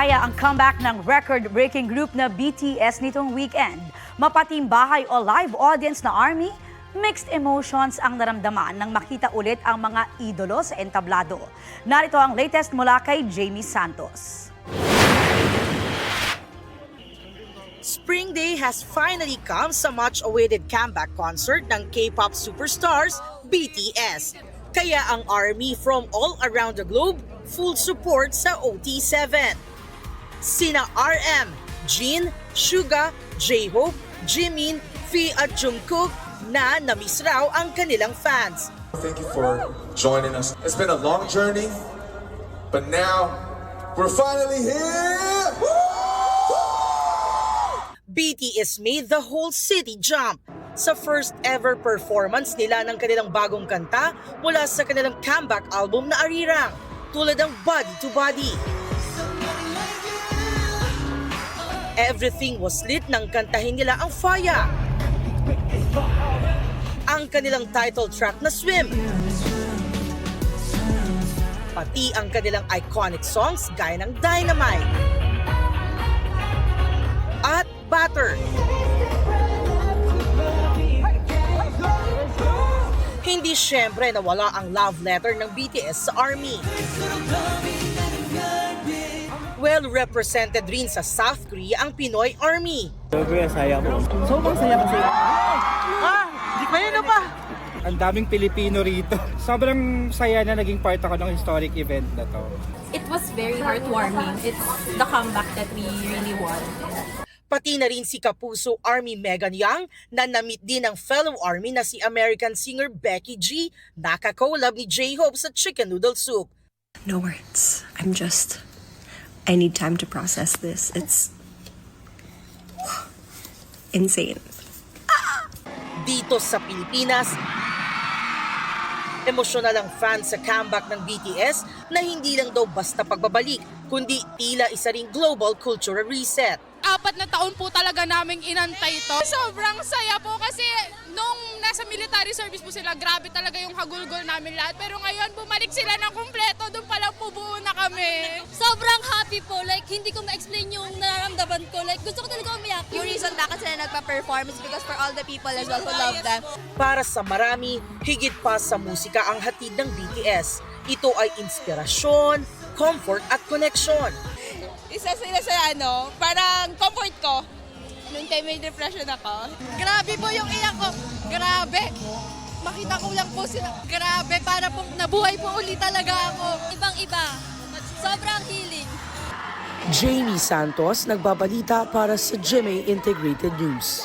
Nagaya ang comeback ng record-breaking group na BTS nitong weekend. Mapatimbahay o live audience na ARMY, mixed emotions ang naramdaman nang makita ulit ang mga idolo sa entablado. Narito ang latest mula kay Jamie Santos. Spring Day has finally come sa much-awaited comeback concert ng K-pop superstars BTS. Kaya ang ARMY from all around the globe, full support sa OT7. Sina RM, Jin, Suga, J-Hope, Jimin, V at Jungkook na namiss raw ang kanilang fans. Thank you for joining us. It's been a long journey, but now we're finally here! BTS made the whole city jump sa first ever performance nila ng kanilang bagong kanta mula sa kanilang comeback album na Arirang, tulad ng Body to Body. Everything was lit nang kantahin nila ang Faya, ang kanilang title track na Swim, pati ang kanilang iconic songs gaya ng Dynamite at Butter. Hindi syempre nawala ang love letter ng BTS sa ARMY. Well represented rin sa South Korea ang Pinoy ARMY. Sobrang saya mo. Sobrang saya kasi. Di pa yun pa? Ang daming Pilipino rito. Sobrang saya na naging part ako ng historic event na to. It was very heartwarming. It's the comeback that we really want. Pati na rin si Kapuso ARMY Megan Young na na-meet din ng fellow ARMY na si American singer Becky G, naka-collab ni J-Hope sa Chicken Noodle Soup. No words. I need time to process this. It's insane. Dito sa Pilipinas, emosyonal ang fans sa comeback ng BTS na hindi lang daw basta pagbabalik, kundi tila isa ring global cultural reset. 4 na taon po talaga naming inantay ito. Sobrang saya po kasi nung nasa military service po sila, grabe talaga yung hagulgol namin lahat. Pero ngayon, bumalik sila ng kumpleto, doon pa lang po buo na kami. Sobrang happy po, like hindi ko ma-explain yung nararamdaman ko. Like gusto ko talaga umiyak. Yung reason bakit sila nagpa-perform is because for all the people as well who love them. Para sa marami, higit pa sa musika ang hatid ng BTS. Ito ay inspirasyon, comfort at connection. Isa sila sa parang comfort ko. Noong time may depression ako. Grabe po yung iyak ko. Grabe. Makita ko lang po sila. Grabe, para po nabuhay po ulit talaga ako. Ibang-iba. Sobrang healing. Jamie Santos, nagbabalita para sa GMA Integrated News.